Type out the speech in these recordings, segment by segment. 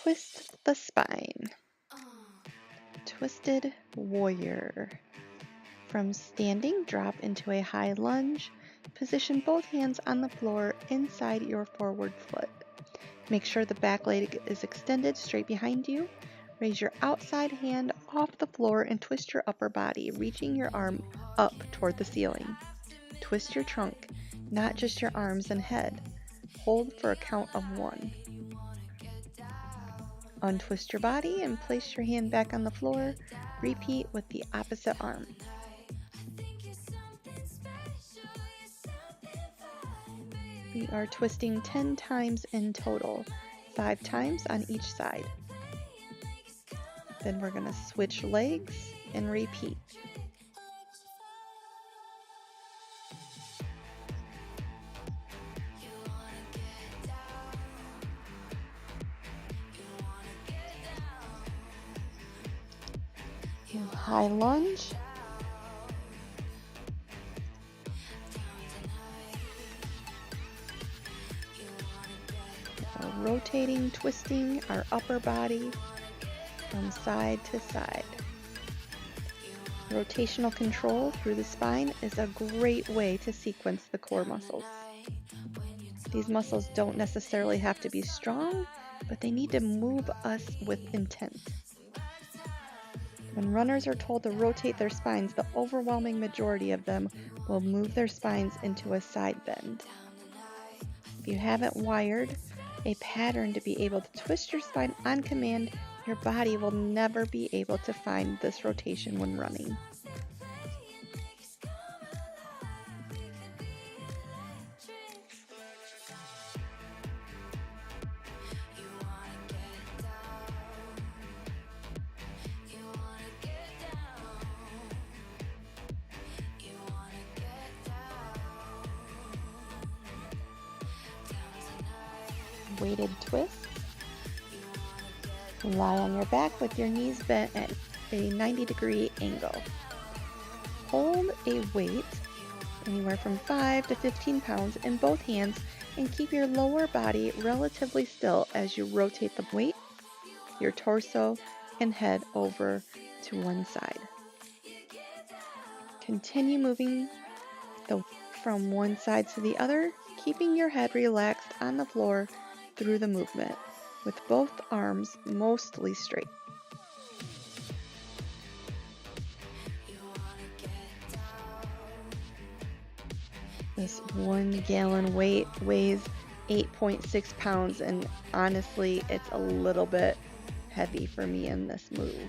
Twist the spine. Twisted warrior. From standing, drop into a high lunge. Position both hands on the floor inside your forward foot. Make sure the back leg is extended straight behind you. Raise your outside hand off the floor and twist your upper body, reaching your arm up toward the ceiling. Twist your trunk, not just your arms and head. Hold for a count of 1. Untwist your body and place your hand back on the floor. Repeat with the opposite arm. We are twisting 10 times in total, 5 times on each side. Then we're going to switch legs and repeat. High lunge. We're rotating, twisting our upper body from side to side. Rotational control through the spine is a great way to sequence the core muscles. These muscles don't necessarily have to be strong, but they need to move us with intent. When runners are told to rotate their spines, the overwhelming majority of them will move their spines into a side bend. If you haven't wired a pattern to be able to twist your spine on command, your body will never be able to find this rotation when running. Weighted twist. Lie on your back with your knees bent at a 90-degree angle. Hold a weight, anywhere from 5 to 15 pounds, in both hands and keep your lower body relatively still as you rotate the weight, your torso, and head over to one side. Continue moving from one side to the other, keeping your head relaxed on the floor through the movement, with both arms mostly straight. This 1 gallon weight weighs 8.6 pounds, and honestly, it's a little bit heavy for me in this move.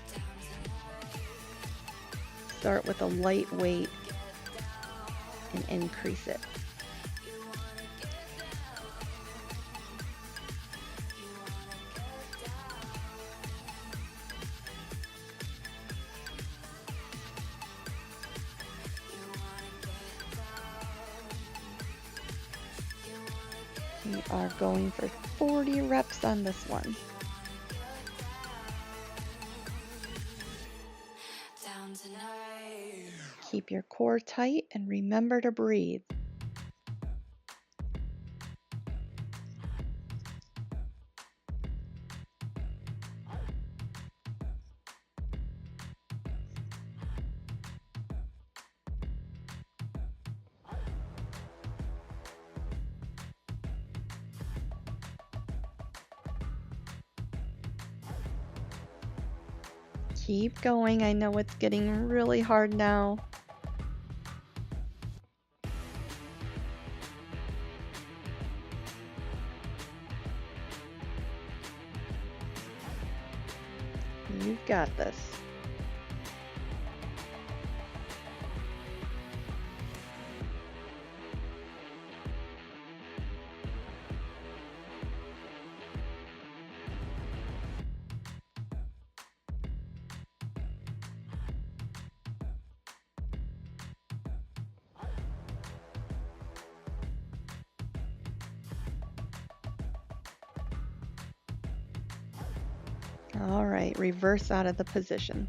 Start with a light weight and increase it. We are going for 40 reps on this one. Keep your core tight and remember to breathe. Keep going. I know it's getting really hard now. You've got this. All right, reverse out of the position.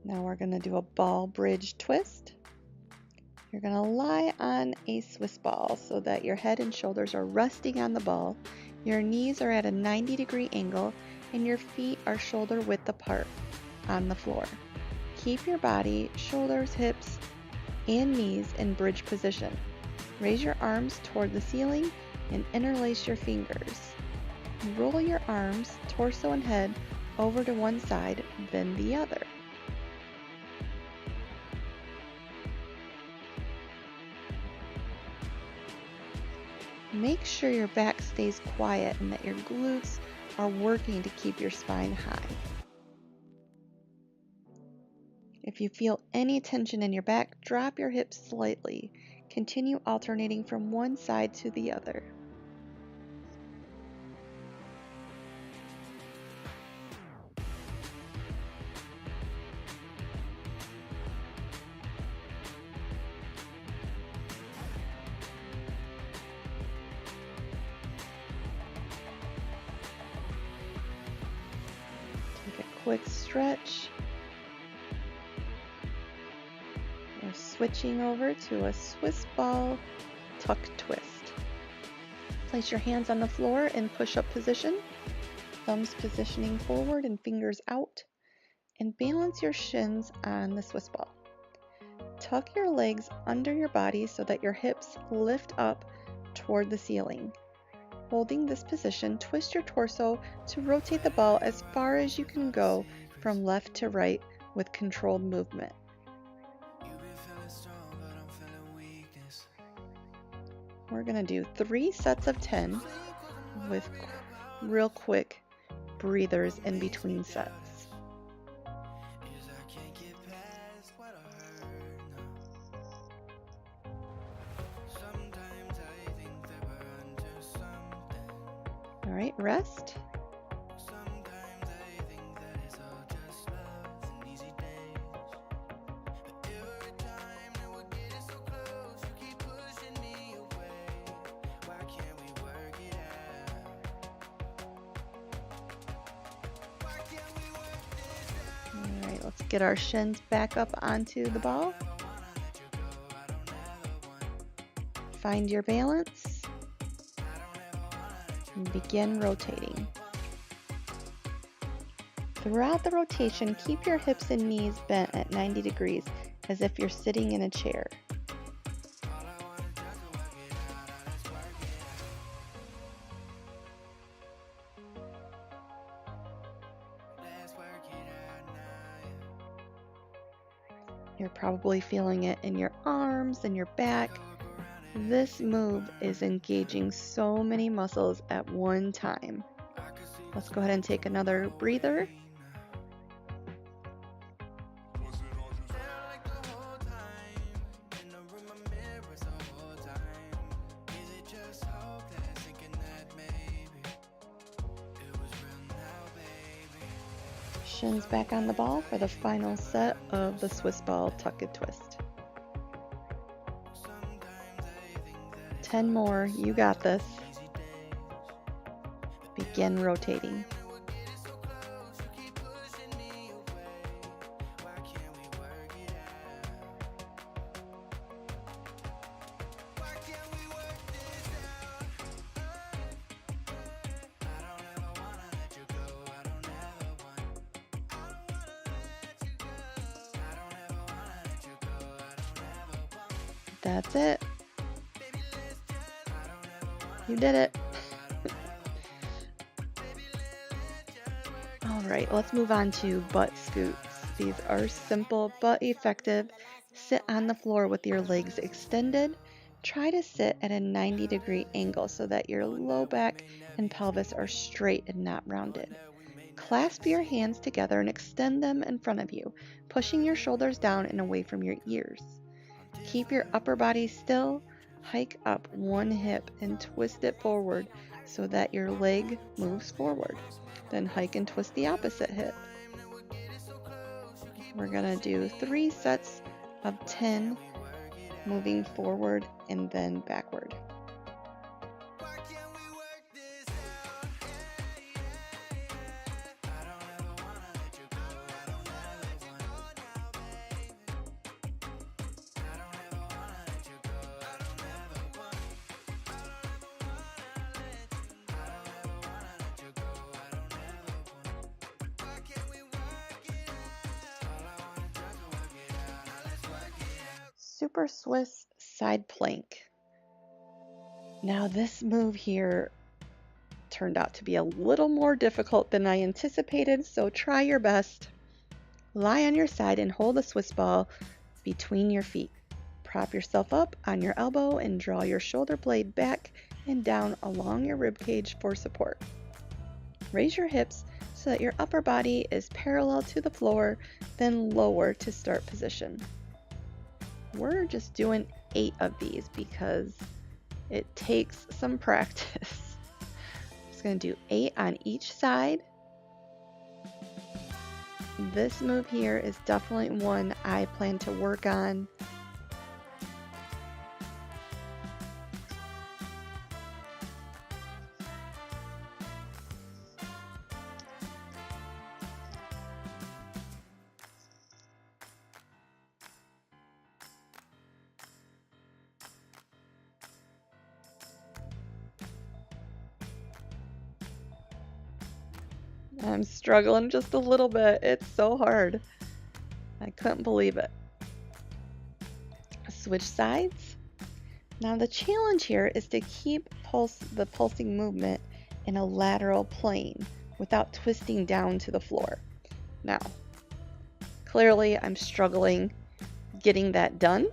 Now we're going to do a ball bridge twist. You're going to lie on a Swiss ball so that your head and shoulders are resting on the ball. Your knees are at a 90-degree angle and your feet are shoulder width apart on the floor. Keep your body, shoulders, hips, and knees in bridge position. Raise your arms toward the ceiling and interlace your fingers. Roll your arms, torso, and head over to one side, then the other. Make sure your back stays quiet and that your glutes are working to keep your spine high. If you feel any tension in your back, drop your hips slightly. Continue alternating from one side to the other. Take a quick stretch. We're switching over to a Swiss ball tuck twist. Place your hands on the floor in push-up position, thumbs positioning forward and fingers out, and balance your shins on the Swiss ball. Tuck your legs under your body so that your hips lift up toward the ceiling. Holding this position, twist your torso to rotate the ball as far as you can go from left to right with controlled movement. We're going to do 3 sets of 10 with real quick breathers in between sets. All right, rest. Alright, let's get our shins back up onto the ball. Find your balance and begin rotating. Throughout the rotation, keep your hips and knees bent at 90 degrees as if you're sitting in a chair. You're probably feeling it in your arms and your back. This move is engaging so many muscles at one time. Let's go ahead and take another breather. Shins back on the ball for the final set of the Swiss ball tuck and twist. 10 more, you got this. Begin rotating. That's it. You did it. All right, let's move on to butt scoots. These are simple but effective. Sit on the floor with your legs extended. Try to sit at a 90-degree angle so that your low back and pelvis are straight and not rounded. Clasp your hands together and extend them in front of you, pushing your shoulders down and away from your ears. Keep your upper body still. Hike up one hip and twist it forward so that your leg moves forward. Then hike and twist the opposite hip. We're going to do 3 sets of 10, moving forward and then backward. Super Swiss side plank. Now this move here turned out to be a little more difficult than I anticipated, so try your best. Lie on your side and hold a Swiss ball between your feet. Prop yourself up on your elbow and draw your shoulder blade back and down along your rib cage for support. Raise your hips so that your upper body is parallel to the floor, then lower to start position. We're just doing 8 of these because it takes some practice. I'm just going to do 8 on each side. This move here is definitely one I plan to work on. I'm struggling just a little bit. It's so hard. I couldn't believe it. Switch sides. Now the challenge here is to keep the pulsing movement in a lateral plane without twisting down to the floor. Now, clearly I'm struggling getting that done,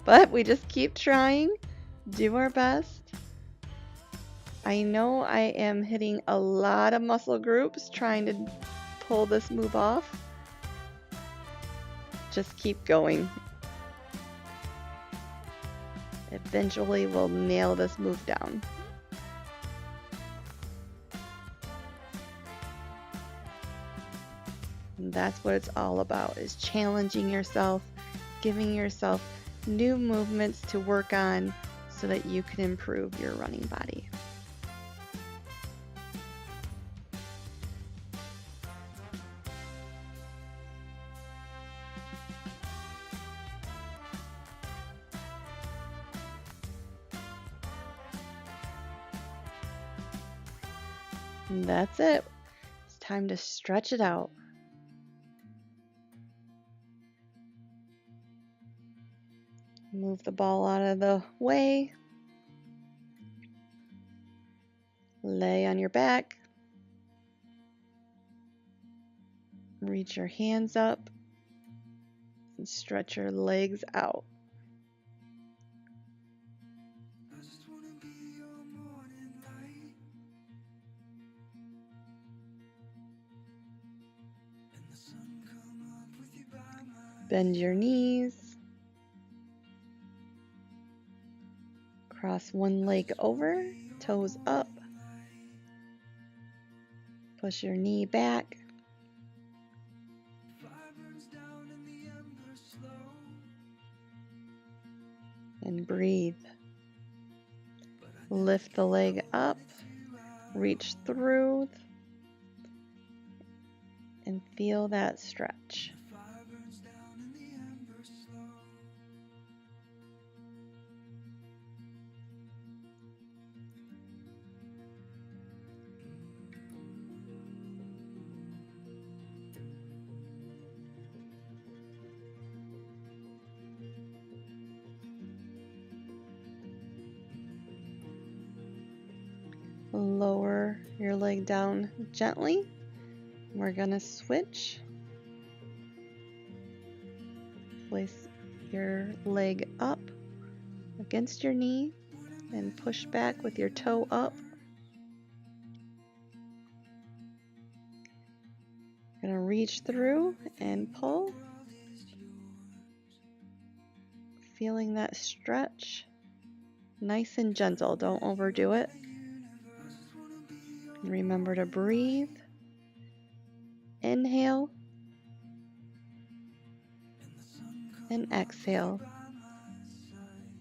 but we just keep trying, do our best. I know I am hitting a lot of muscle groups trying to pull this move off. Just keep going. Eventually we'll nail this move down. And that's what it's all about, is challenging yourself, giving yourself new movements to work on so that you can improve your running body. And that's it. It's time to stretch it out. Move the ball out of the way. Lay on your back. Reach your hands up and stretch your legs out. Bend your knees. Cross one leg over, toes up. Push your knee back. And breathe. Lift the leg up, reach through, and feel that stretch. Lower your leg down gently. We're gonna switch. Place your leg up against your knee and push back with your toe up. Gonna reach through and pull. Feeling that stretch. Nice and gentle, don't overdo it. Remember to breathe. Inhale and exhale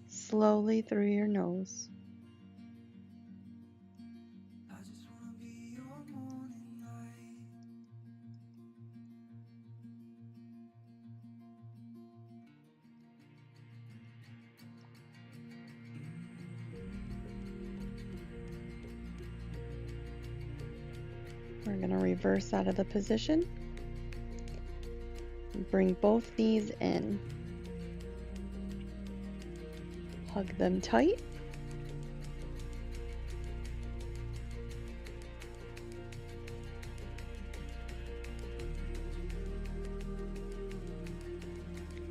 slowly through your nose. We're going to reverse out of the position. Bring both knees in. Hug them tight.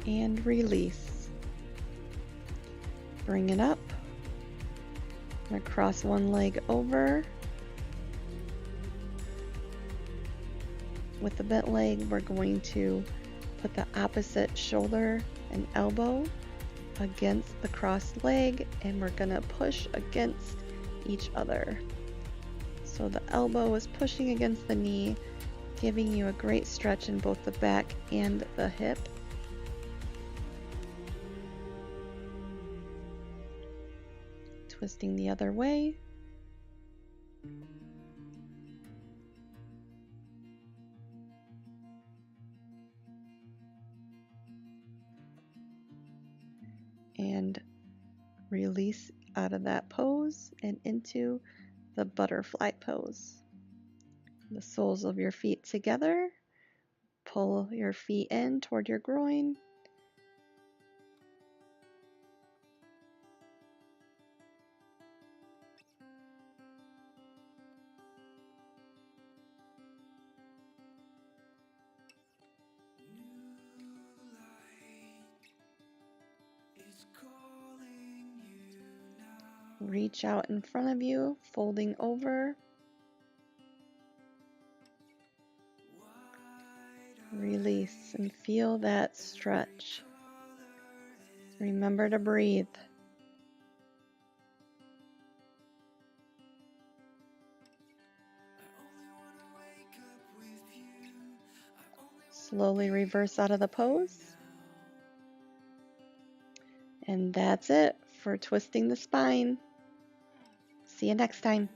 And release. Bring it up. I'm going to cross one leg over. With the bent leg, we're going to put the opposite shoulder and elbow against the crossed leg, and we're going to push against each other. So the elbow is pushing against the knee, giving you a great stretch in both the back and the hip. Twisting the other way. And release out of that pose and into the butterfly pose. The soles of your feet together. Pull your feet in toward your groin. Reach out in front of you, folding over. Release and feel that stretch. Remember to breathe. Slowly reverse out of the pose. And that's it for twisting the spine. See you next time.